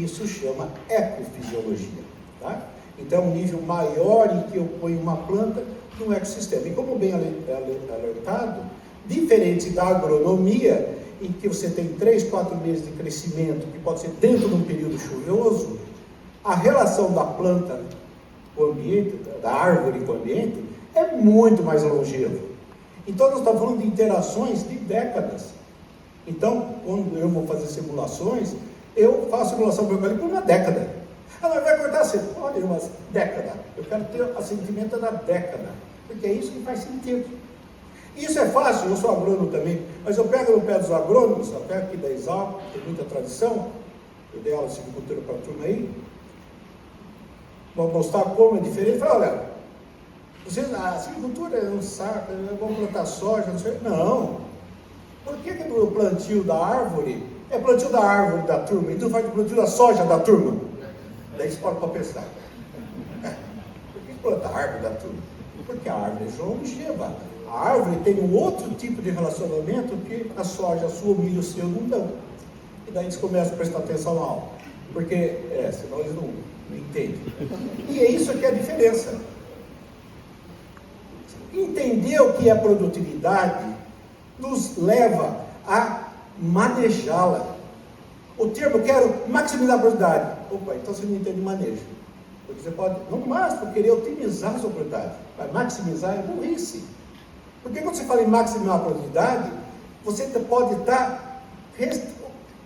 Isso chama ecofisiologia, tá? Então, um nível maior em que eu ponho uma planta no ecossistema. E como bem alertado, diferente da agronomia, em que você tem 3, 4 meses de crescimento, que pode ser dentro de um período chuvoso, a relação da planta com o ambiente, da árvore com o ambiente, é muito mais longeva. Então, nós estamos falando de interações de décadas. Então, quando eu vou fazer simulações, eu faço simulação para o eucalipto por uma década. Ah, mas vai cortar cedo. Olha, uma década. Eu quero ter o assentimento da década, porque é isso que faz sentido. Isso é fácil, eu sou agrônomo também, mas eu pego no pé dos agrônomos, até aqui da Exalc, tem muita tradição, eu dei aula de silvicultura para a turma aí, vou mostrar como é diferente. Fala, olha, vocês, a silvicultura é um saco, vamos plantar soja, não sei. Não. Por que o plantio da árvore é plantio da árvore da turma, e tu faz o plantio da soja da turma? Daí você pode para pensar. Por que plantar a árvore da turma? Porque a árvore é longeva. A árvore tem um outro tipo de relacionamento que a soja sua, o milho seu não dão. E daí eles começam a prestar atenção na aula. Porque, senão eles não entendem. E é isso que é a diferença. Entender o que é produtividade nos leva a manejá-la. O termo, eu quero maximizar a produtividade. Opa, então você não entende manejo. Porque você pode, no máximo, querer otimizar a sua produtividade. Mas maximizar é burrice. Porque quando você fala em maximizar a produtividade, você pode estar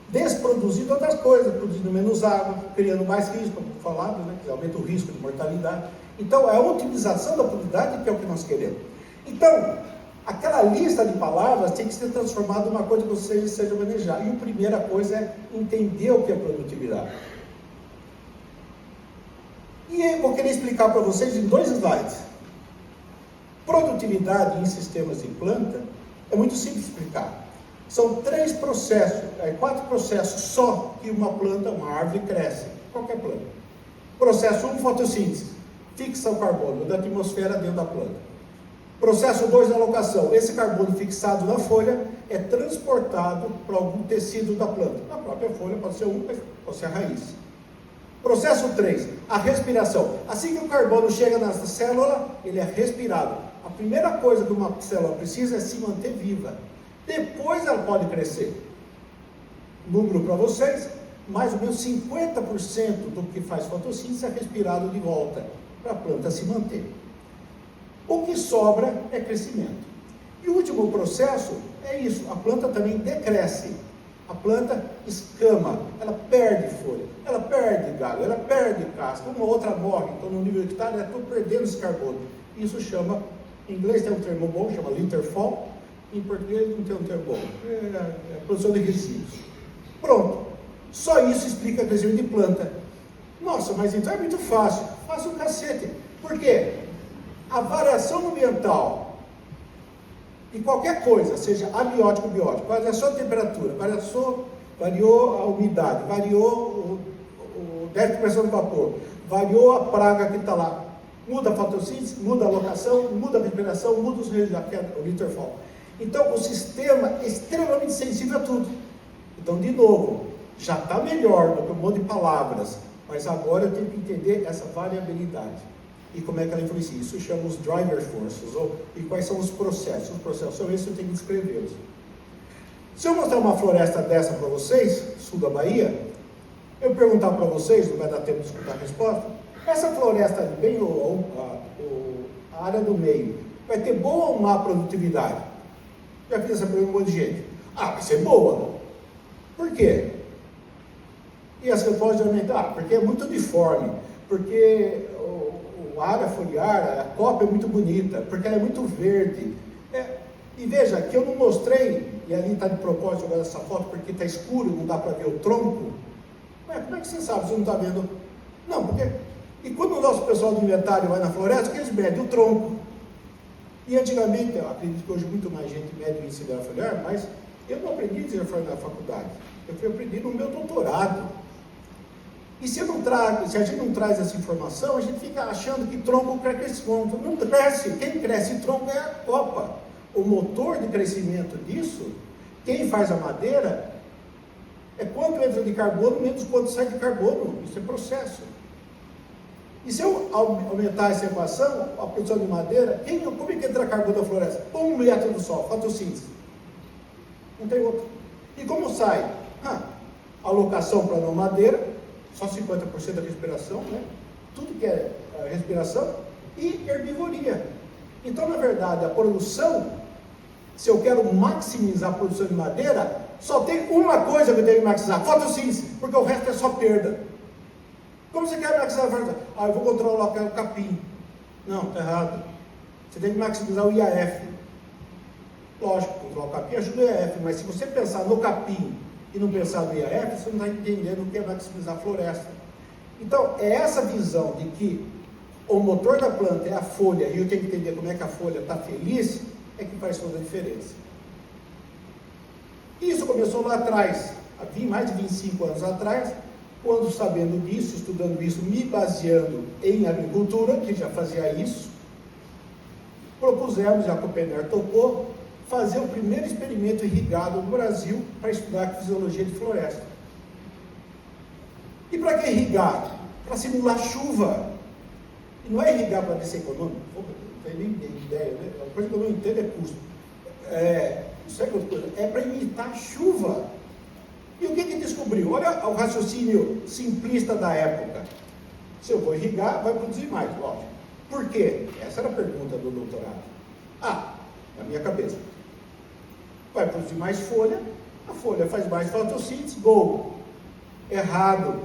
desproduzindo outras coisas, produzindo menos água, criando mais risco, como falado, né, que aumenta o risco de mortalidade. Então, é a otimização da produtividade que é o que nós queremos. Então, aquela lista de palavras tem que ser transformada em uma coisa que você seja manejar. E a primeira coisa é entender o que é produtividade. E eu vou querer explicar para vocês em 2 slides. Produtividade em sistemas de planta é muito simples de explicar. São 3 processos, 4 processos só que uma planta, uma árvore cresce, qualquer planta. Processo 1, fotossíntese, fixa o carbono da atmosfera dentro da planta. Processo 2, alocação. Esse carbono fixado na folha é transportado para algum tecido da planta. A própria folha pode ser pode ser a raiz. Processo 3, a respiração. Assim que o carbono chega na célula, ele é respirado. A primeira coisa que uma célula precisa é se manter viva. Depois ela pode crescer. Número para vocês, mais ou menos 50% do que faz fotossíntese é respirado de volta, para a planta se manter. O que sobra é crescimento. E o último processo é isso, a planta também decresce. A planta escama, ela perde folha, ela perde galho, ela perde casca, uma outra morre. Então, no nível hectare, eu estou perdendo esse carbono. Isso chama, em inglês tem um termo bom, chama linterfall. Em português não tem um termo bom, é produção de resíduos. Pronto, só isso explica crescimento de planta. Nossa, mas então é muito fácil. Fácil o cacete. Por quê? A variação ambiental de qualquer coisa, seja abiótico ou biótico, variação da temperatura, variou a umidade, variou o déficit de pressão de vapor, variou a praga que está lá, muda a fotossíntese, muda a alocação, muda a respiração, muda os o linterfall. Então, o sistema é extremamente sensível a tudo. Então, de novo, já está melhor do que um monte de palavras, mas agora eu tenho que entender essa variabilidade. E como é que ela influencia? Isso chama os driver forces, e quais são os processos. Os processos são esses, eu tenho que descrevê-los. Se eu mostrar uma floresta dessa para vocês, sul da Bahia, eu perguntar para vocês, não vai dar tempo de escutar a resposta, essa floresta ali, bem a área do meio, vai ter boa ou má produtividade? Já fiz essa pergunta para um monte de gente. Vai ser boa. Por quê? E as respostas geralmente, porque é muito uniforme, porque a área foliar, a copa é muito bonita, porque ela é muito verde. E veja, que eu não mostrei, e ali está de propósito agora essa foto, porque está escuro, não dá para ver o tronco. Mas como é que você sabe se você não está vendo? Não, porque... E quando o nosso pessoal do inventário vai na floresta, que eles medem o tronco. E antigamente, eu acredito que hoje muito mais gente mede o índice foliar, mas eu não aprendi a dizer foliar na faculdade. Eu fui aprender no meu doutorado. E se a gente não traz essa informação, a gente fica achando que tronco cresce tronco. Não cresce. Quem cresce tronco é a copa. O motor de crescimento disso, quem faz a madeira, É quanto entra de carbono, menos quanto sai de carbono. Isso é processo. E se eu aumentar essa equação, a produção de madeira, como é que entra carbono da floresta? Um método só, fotossíntese. Não tem outro. E como sai? Alocação para não madeira, só 50% da respiração, né? Tudo que é respiração, e herbivoria. Então, na verdade, a produção, se eu quero maximizar a produção de madeira, só tem uma coisa que eu tenho que maximizar, fotossíntese, porque o resto é só perda. Como você quer maximizar a produção? Eu vou controlar o capim. Não, está errado. Você tem que maximizar o IAF. Lógico, controlar o capim ajuda o IAF, mas se você pensar no capim e não pensar no IAF, você não está entendendo o que é maximizar a floresta. Então, é essa visão de que o motor da planta é a folha, e eu tenho que entender como é que a folha está feliz, é que faz toda a diferença. Isso começou lá atrás, há mais de 25 anos atrás, quando, sabendo disso, estudando isso, me baseando em agricultura, que já fazia isso, propusemos, a Copener topou, fazer o primeiro experimento irrigado no Brasil para estudar a fisiologia de floresta. E para que irrigar? Para simular chuva. E não é irrigar para ser econômico, não tem nem ideia, né? A coisa que eu não entendo é custo. Isso é outra coisa, é para imitar chuva. E o que descobriu? Olha o raciocínio simplista da época. Se eu vou irrigar, vai produzir mais, lógico. Por quê? Essa era a pergunta do doutorado. Na minha cabeça. Vai produzir mais folha, a folha faz mais fotossíntese, gol. Errado.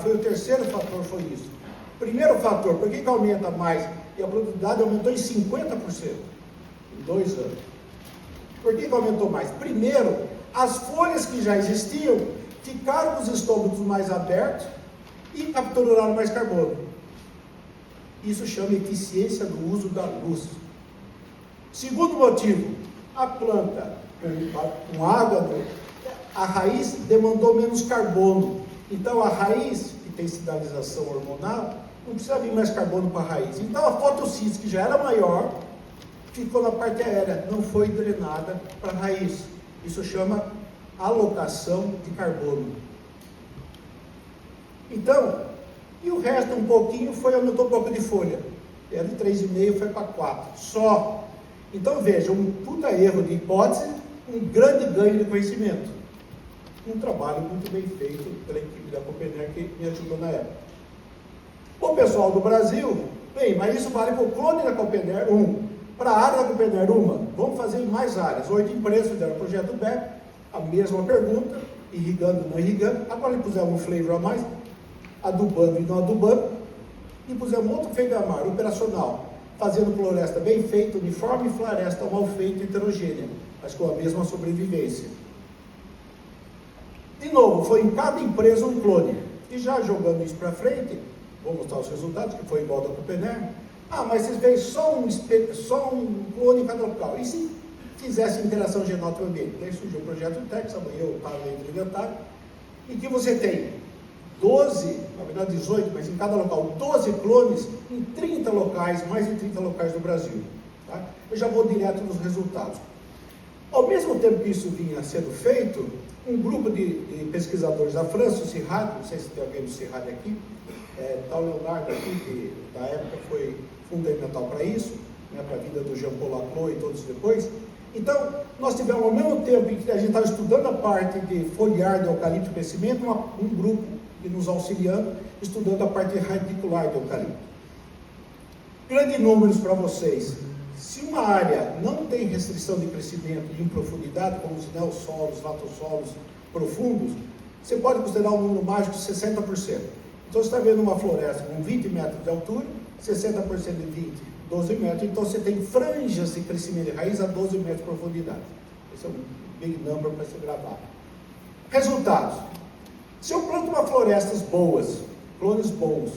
Foi o terceiro fator, foi isso. Primeiro fator, por que aumenta mais? E a produtividade aumentou em 50% em 2 anos. Por que aumentou mais? Primeiro, as folhas que já existiam ficaram com os estômagos mais abertos e capturaram mais carbono. Isso chama eficiência do uso da luz. Segundo motivo, a planta com água, a raiz demandou menos carbono. Então a raiz, que tem sinalização hormonal, não precisa vir mais carbono para a raiz. Então a fotossíntese, que já era maior, ficou na parte aérea, não foi drenada para a raiz. Isso chama alocação de carbono. Então, e o resto um pouquinho aumentou um pouco de folha. Era de 3,5, foi para 4. Só. Então veja, um puta erro de hipótese, um grande ganho de conhecimento. Um trabalho muito bem feito pela equipe da Copener que me ajudou na época. O pessoal do Brasil, mas isso vale para o clone da Copener 1. Para a área da Copener 1, vamos fazer em mais áreas. 8 empresas fizeram o projeto BEP, a mesma pergunta, irrigando ou não irrigando. Agora eles puseram um flavor a mais, adubando e não adubando, e puseram outro feito a mais, operacional, fazendo floresta bem feita, uniforme, e floresta mal feita, heterogênea, mas com a mesma sobrevivência. De novo, foi em cada empresa um clone. E já jogando isso para frente, vou mostrar os resultados, que foi igual da Copener. Mas vocês veem só um clone em cada local. E se fizesse interação genótipo ambiente? Daí surgiu o projeto TEX, amanhã eu estava entre inventário, em que você tem 12, na verdade 18, mas em cada local, 12 clones em 30 locais, mais de 30 locais do Brasil. Tá? Eu já vou direto nos resultados. Ao mesmo tempo que isso vinha sendo feito, um grupo de pesquisadores da França, o CIRAD, não sei se tem alguém do CIRAD aqui, tal Leonardo aqui, que na época foi fundamental para isso, né, para a vida do Jean-Paul Laclos e todos depois. Então, nós tivemos ao mesmo tempo em que a gente estava estudando a parte de foliar de eucalipto crescimento, um grupo que nos auxiliando, estudando a parte radicular de eucalipto. Grandes números para vocês. Se uma área não tem restrição de crescimento em profundidade, como os neossolos, latossolos profundos, você pode considerar um número mágico de 60%. Então, você está vendo uma floresta com 20 metros de altura, 60% de 20, 12 metros, então você tem franjas de crescimento de raiz a 12 metros de profundidade. Esse é um big number para ser gravado. Resultados. Se eu planto uma florestas boas, clones bons,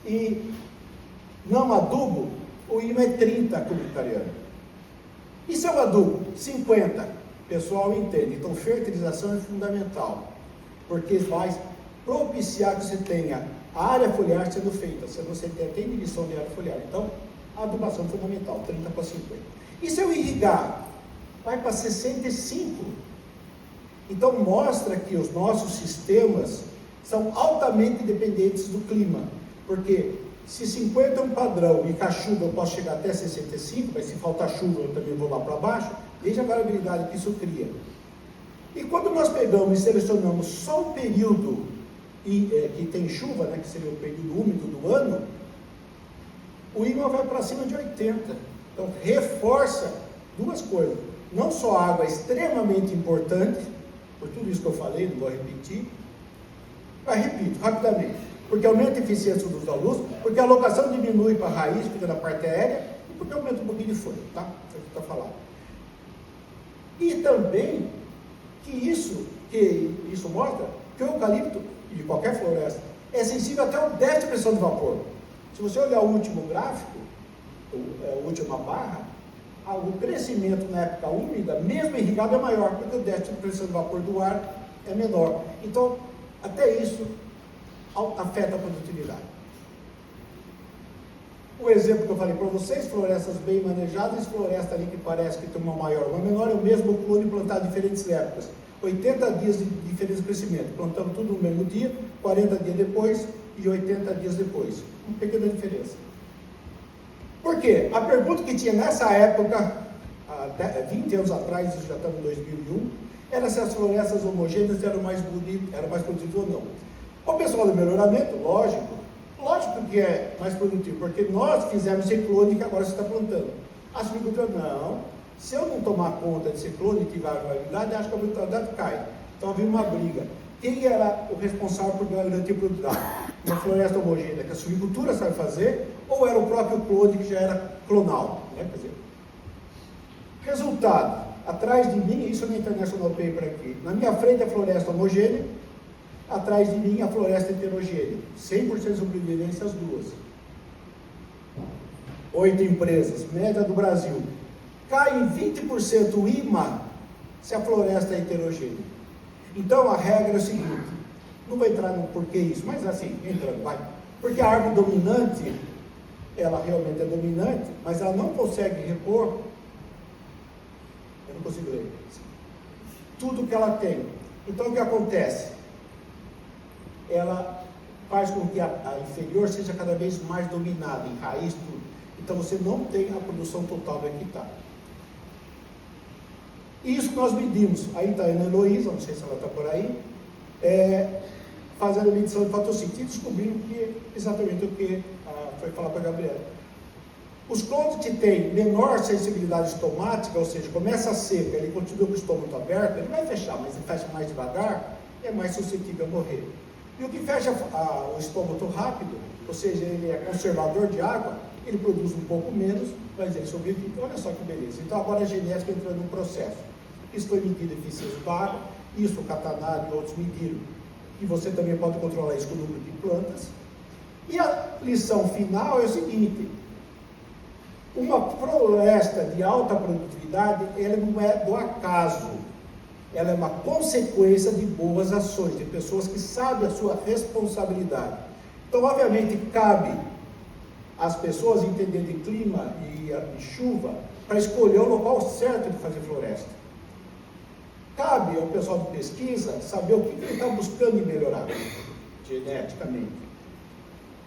e não adubo, o IMA é 30 cubic/ano. E se eu adubo? 50. O pessoal entende. Então, fertilização é fundamental, porque vai propiciar que você tenha a área foliar sendo feita, se você tem inibição de área foliar. Então, a adubação é fundamental, 30 para 50. E se eu irrigar? Vai para 65. Então mostra que os nossos sistemas são altamente dependentes do clima, porque se 50 é um padrão e com a chuva eu posso chegar até 65, mas se faltar chuva eu também vou lá para baixo, veja a variabilidade que isso cria. E quando nós pegamos e selecionamos só o período que tem chuva, né, que seria o período úmido do ano, o IMA vai para cima de 80. Então reforça duas coisas. Não só a água é extremamente importante, por tudo isso que eu falei, não vou repetir, mas repito rapidamente, porque aumenta a eficiência dos alunos, porque a alocação diminui para a raiz, fica na parte aérea, e porque aumenta um pouquinho de folha, tá? É o que está falando. E também que isso mostra que o eucalipto, de qualquer floresta, é sensível até ao déficit de pressão de vapor. Se você olhar o último gráfico, a última barra, o crescimento na época úmida, mesmo irrigado, é maior, porque o déficit de pressão de vapor do ar é menor. Então, até isso afeta a produtividade. O exemplo que eu falei para vocês, florestas bem manejadas, floresta ali que parece que tem uma maior ou uma menor, é o mesmo clone plantado em diferentes épocas. 80 dias de diferença de crescimento. Plantamos tudo no mesmo dia, 40 dias depois e 80 dias depois. Uma pequena diferença. Por quê? A pergunta que tinha nessa época, há 20 anos atrás, isso já estamos em 2001, era se as florestas homogêneas eram mais bonitas, eram mais produtivas ou não. O pessoal do melhoramento, lógico que é mais produtivo, porque nós fizemos esse clone que agora você está plantando. A silvicultura, não. Se eu não tomar conta desse clone que vai a variabilidade, acho que a produtividade cai. Então havia uma briga. Quem era o responsável por garantir a produtividade? Uma floresta homogênea que a silvicultura sabe fazer, ou era o próprio clone que já era clonal? Né? Quer dizer, resultado, atrás de mim, isso é na International Paper aqui, na minha frente a floresta homogênea, atrás de mim a floresta heterogênea, 100% de sobrevivência as duas. 8 empresas, média do Brasil. Cai em 20% o IMA se a floresta é heterogênea. Então a regra é o seguinte, não vou entrar no porquê isso, mas assim, entrando, vai. Porque a árvore dominante, ela realmente é dominante, mas ela não consegue repor, eu não consigo ler, tudo que ela tem. Então o que acontece? Ela faz com que a inferior seja cada vez mais dominada, em raiz, tudo. Então você não tem a produção total do hectare. Isso nós medimos. Aí está a Ana Heloísa, não sei se ela está por aí, fazendo medição de fotossíntese, e descobrindo exatamente o que foi falar para a Gabriela. Os clones que têm menor sensibilidade estomática, ou seja, começa a seca, ele continua com o estômago aberto, ele vai fechar, mas ele fecha mais devagar, é mais suscetível a morrer. E o que fecha o estômago rápido, ou seja, ele é conservador de água, ele produz um pouco menos, mas ele sobrevive. Olha só que beleza. Então agora a genética entrou num processo. Isso foi medido a eficiência da água, isso o Catanari e outros mediram. E você também pode controlar isso com o número de plantas. E a lição final é o seguinte, uma floresta de alta produtividade, ela não é do acaso. Ela é uma consequência de boas ações, de pessoas que sabem a sua responsabilidade. Então, obviamente, cabe às pessoas entenderem clima e chuva para escolher o local certo de fazer floresta. Cabe ao pessoal de pesquisa saber o que ele está buscando em melhorar geneticamente.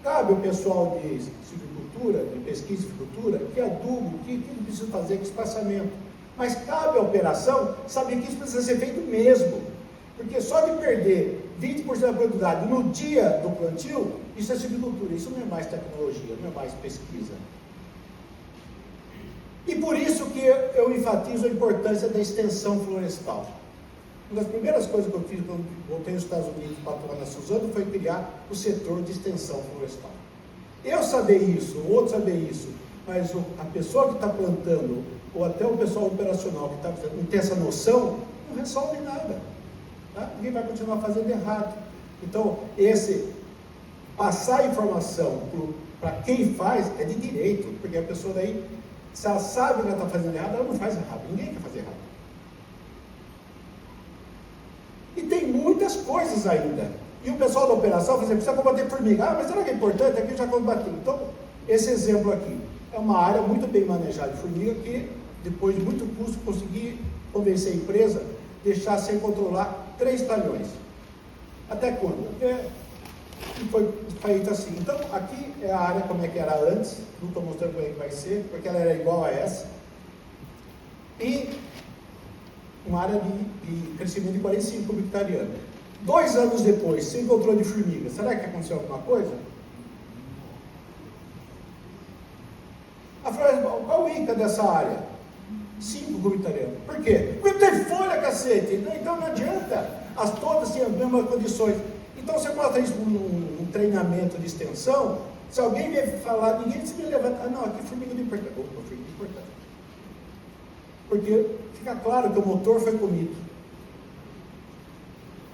Cabe ao pessoal de silvicultura, de pesquisa e silvicultura, que adubo, o que ele precisa fazer com espaçamento. Mas cabe à operação saber que isso precisa ser feito mesmo. Porque só de perder 20% da produtividade no dia do plantio, isso é silvicultura, isso não é mais tecnologia, não é mais pesquisa. E por isso que eu enfatizo a importância da extensão florestal. Uma das primeiras coisas que eu fiz quando voltei aos Estados Unidos para atuar na Suzano foi criar o setor de extensão florestal. Eu saber isso, o outro saber isso, mas a pessoa que está plantando, ou até o pessoal operacional que não tem essa noção, não resolve nada. Tá? Ninguém vai continuar fazendo errado. Então, passar a informação para quem faz é de direito, porque a pessoa daí, se ela sabe que ela está fazendo errado, ela não faz errado. Ninguém quer fazer errado. E tem muitas coisas ainda. E o pessoal da operação, por exemplo, precisa combater formiga. Mas será que é importante? Aqui já combati. Então, esse exemplo aqui é uma área muito bem manejada de formiga que, depois de muito custo, consegui convencer a empresa deixar sem controlar 3 talhões. Até quando? Até que foi feito assim. Então, aqui é a área como é que era antes, não estou mostrando como é que vai ser, porque ela era igual a essa. E uma área de crescimento de 45 cúbicos por hectare. 2 anos depois, sem controle de formiga, será que aconteceu alguma coisa? Qual o ICA dessa área? 5 cúbicos por hectare. Por quê? Porque tem folha, cacete. Então não adianta. As todas têm as mesmas condições. Então você mostra isso num treinamento de extensão, se alguém vier falar, ninguém se levanta. Ah, não, aqui formiga não importa. Opa, formiga não importa. Porque fica claro que o motor foi comido.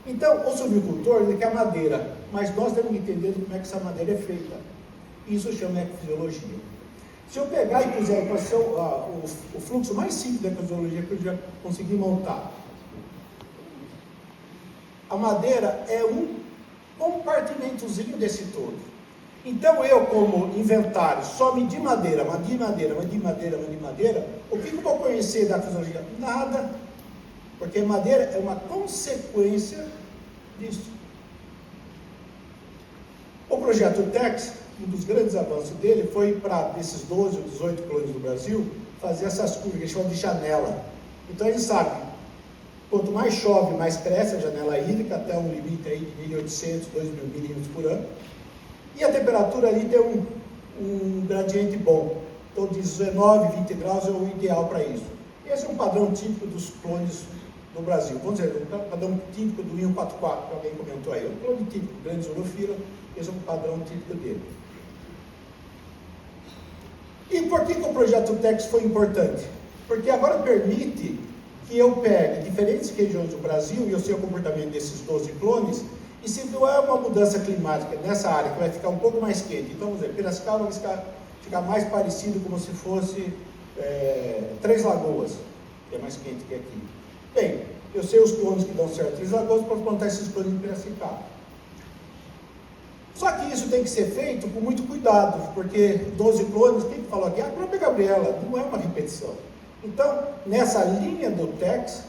Então, o silvicultor, ele quer madeira, mas nós temos que entender como é que essa madeira é feita. Isso chama ecofisiologia. Se eu pegar e puser o fluxo mais simples da ecofisiologia que eu já consegui montar, a madeira é um compartimentozinho desse todo. Então eu, como inventário, só medir madeira, o que eu vou conhecer da fisiologia? Nada, porque madeira é uma consequência disso. O projeto TEX, um dos grandes avanços dele, foi para, desses 12 ou 18 clones do Brasil, fazer essas curvas que eles chamam de janela. Então eles sabem, quanto mais chove, mais cresce a janela hídrica, até um limite aí de 1.800, 2.000 milímetros por ano. E a temperatura ali tem um gradiente bom. Então, de 19, 20 graus é o ideal para isso. Esse é um padrão típico dos clones do Brasil. Vamos dizer, o padrão típico do 144, que alguém comentou aí. O clone típico, grande zoonofila, esse é um padrão típico dele. E por que o projeto TEX foi importante? Porque agora permite que eu pegue diferentes regiões do Brasil e eu sei o comportamento desses 12 clones, e se não é uma mudança climática nessa área que vai ficar um pouco mais quente, então vamos dizer, Piracicaba vai ficar mais parecido como se fosse Três Lagoas, que é mais quente que aqui. Bem, eu sei os clones que dão certo em Três Lagoas para plantar esses clones em Piracicaba. Só que isso tem que ser feito com muito cuidado, porque 12 clones, quem falou aqui? A própria Gabriela, não é uma repetição. Então, nessa linha do TEX,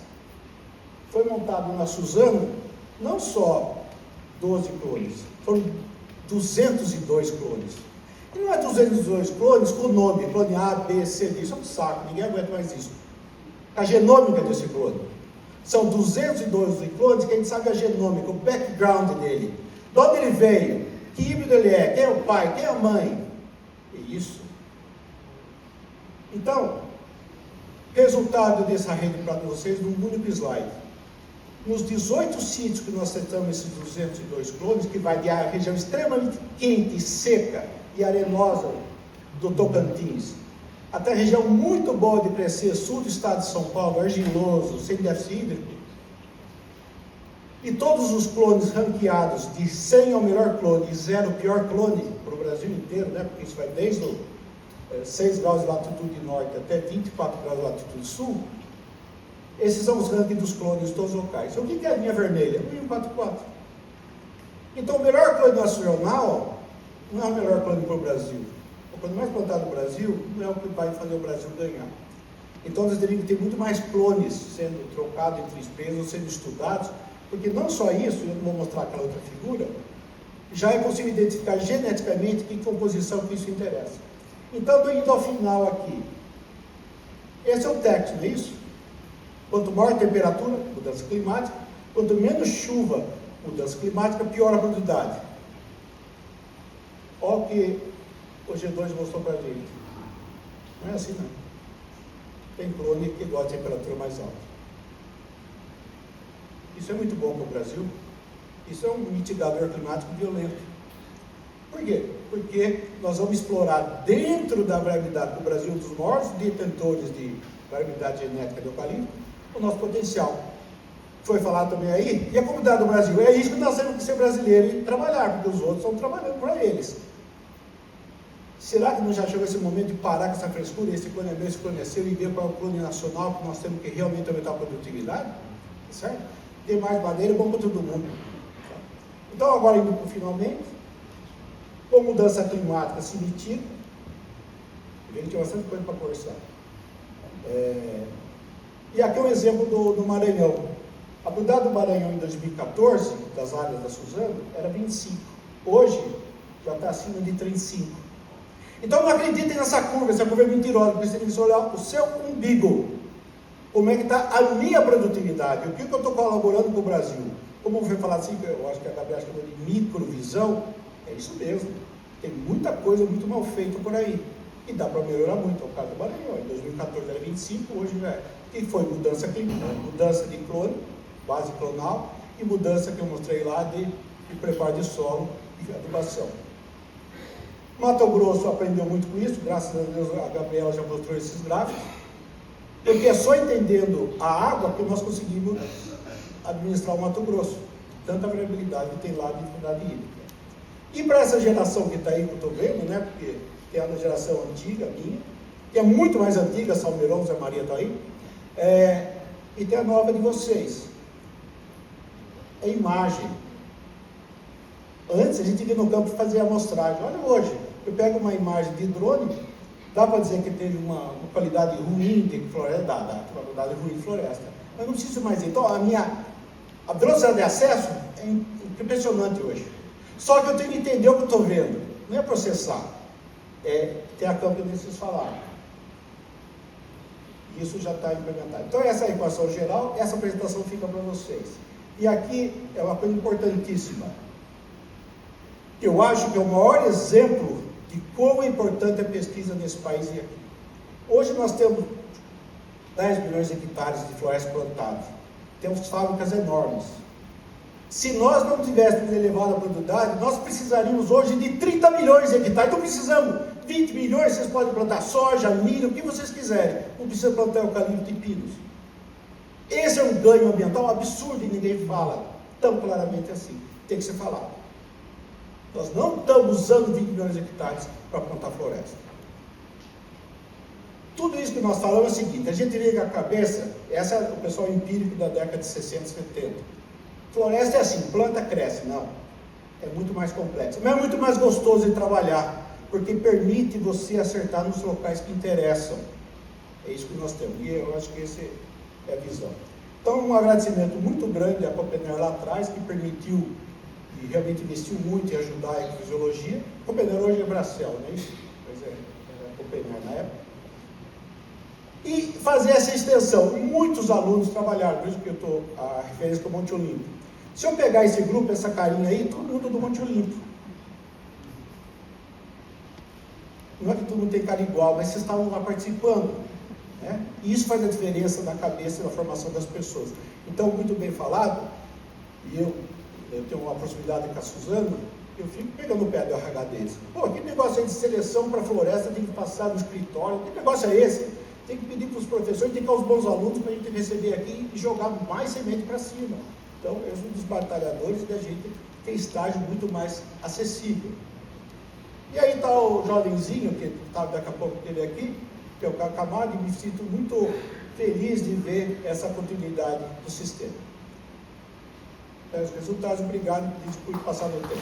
foi montado na Suzano, não só 12 clones, foram 202 clones. E não é 202 clones com o nome, clone A, B, C, D, isso é um saco, ninguém aguenta mais isso. A genômica desse clone. São 212 clones que a gente sabe a genômica, o background dele. De onde ele veio, que híbrido ele é, quem é o pai, quem é a mãe. E isso. Então, resultado dessa rede para vocês num único slide. Nos 18 sítios que nós testamos esses 202 clones, que vai de a região extremamente quente, seca e arenosa do Tocantins, até a região muito boa de crescer, sul do estado de São Paulo, argiloso, sem déficit hídrico, e todos os clones ranqueados de 100 ao melhor clone e 0 pior clone para o Brasil inteiro, né? Porque isso vai desde 6 graus de latitude norte até 24 graus de latitude sul. Esses são os rankings dos clones dos locais. O que é a linha vermelha? O 144. Então, o melhor clone nacional não é o melhor clone para o Brasil. O clone mais plantado no Brasil não é o que vai fazer o Brasil ganhar. Então, nós deveríamos ter muito mais clones sendo trocados entre espécies ou sendo estudados, porque não só isso, eu não vou mostrar aquela outra figura, já é possível identificar geneticamente que composição que isso interessa. Então, estou indo ao final aqui. Esse é o TEX, não é isso? Quanto maior a temperatura, mudança climática, quanto menos chuva, mudança climática, pior a produtividade. Olha o que o G2 mostrou para a gente. Não é assim, não. Tem clone que gosta de temperatura mais alta. Isso é muito bom para o Brasil. Isso é um mitigador climático violento. Por quê? Porque nós vamos explorar dentro da variabilidade do Brasil, dos maiores detentores de variabilidade genética de eucalipto, o nosso potencial. Foi falado também aí, e a comunidade do Brasil, é isso que nós temos que ser brasileiros e trabalhar, porque os outros estão trabalhando para eles. Será que não já chegou esse momento de parar com essa frescura, esse clone é meu, esse clone é seu, e ver qual é o clone nacional que nós temos que realmente aumentar a produtividade? Certo? Ter mais madeira é bom para todo mundo. Então, agora indo para o finalmente, com mudança climática se mitiga, a gente tem bastante coisa para conversar. E aqui é um exemplo do Maranhão. A produtividade do Maranhão em 2014, das áreas da Suzano, era 25. Hoje, já está acima de 35. Então não acreditem nessa curva, essa curva é mentirosa, porque você tem que olhar o seu umbigo. Como é que está a minha produtividade? O que eu estou colaborando com o Brasil? Como foi falado assim, eu acho que a Gabriela chamou de microvisão, é isso mesmo. Tem muita coisa muito mal feita por aí. E dá para melhorar muito. É o caso do Maranhão. Em 2014 era 25, hoje já é. E foi mudança de clone, base clonal, e mudança que eu mostrei lá de preparo de solo e adubação. Mato Grosso aprendeu muito com isso, graças a Deus a Gabriela já mostrou esses gráficos, porque é só entendendo a água que nós conseguimos administrar o Mato Grosso, tanta variabilidade que tem lá de dificuldade hídrica. E para essa geração que está aí, que eu estou vendo, né, porque é uma geração antiga, minha, que é muito mais antiga, Salmeirão, Zé Maria está aí, e tem a nova de vocês. É imagem. Antes a gente ia no campo fazer a amostragem. Olha hoje, eu pego uma imagem de drone, dá para dizer que teve uma qualidade ruim de floresta, dá uma qualidade ruim de floresta. Mas não preciso mais. Então a velocidade de acesso é impressionante hoje. Só que eu tenho que entender o que eu estou vendo. Não é processar. É ter a campo que vocês falaram. Isso já está implementado. Então essa é a equação geral, essa apresentação fica para vocês. E aqui é uma coisa importantíssima. Eu acho que é o maior exemplo de quão importante é a pesquisa nesse país e aqui. Hoje nós temos 10 milhões de hectares de floresta plantada. Temos fábricas enormes. Se nós não tivéssemos elevado a produtividade, nós precisaríamos hoje de 30 milhões de hectares. Então precisamos 20 milhões, vocês podem plantar soja, milho, o que vocês quiserem. Não precisa plantar eucalipto e pinos. Esse é um ganho ambiental absurdo e ninguém fala tão claramente assim. Tem que ser falado. Nós não estamos usando 20 milhões de hectares para plantar floresta. Tudo isso que nós falamos é o seguinte, a gente liga a cabeça, esse é o pessoal empírico da década de 60, 70. Floresta é assim, planta cresce, não. É muito mais complexo, mas é muito mais gostoso de trabalhar, porque permite você acertar nos locais que interessam. É isso que nós temos, e eu acho que essa é a visão. Então, um agradecimento muito grande à Copener lá atrás, que permitiu e realmente investiu muito em ajudar a ecofisiologia. Copener hoje é Bracel, não é isso? Pois é, era Copener na época. E fazer essa extensão. Muitos alunos trabalharam, por isso que eu estou a referência com o Monte Olimpo. Se eu pegar esse grupo, essa carinha aí, todo mundo do Monte Olimpo. Não é que todo mundo tem cara igual, mas vocês estavam lá participando. Né? E isso faz a diferença na cabeça e na formação das pessoas. Então, muito bem falado, e eu tenho uma proximidade com a Suzano, eu fico pegando o pé do RH deles. Pô, que negócio é de seleção para floresta, tem que passar no escritório, que negócio é esse? Tem que pedir para os professores, tem que dar os bons alunos para a gente receber aqui e jogar mais semente para cima. Então, eu sou um dos batalhadores da gente ter estágio muito mais acessível. E aí está o jovenzinho, que daqui a pouco teve aqui, que é o Camargo, e me sinto muito feliz de ver essa continuidade do sistema. Os resultados, obrigado, desculpe passar meu tempo.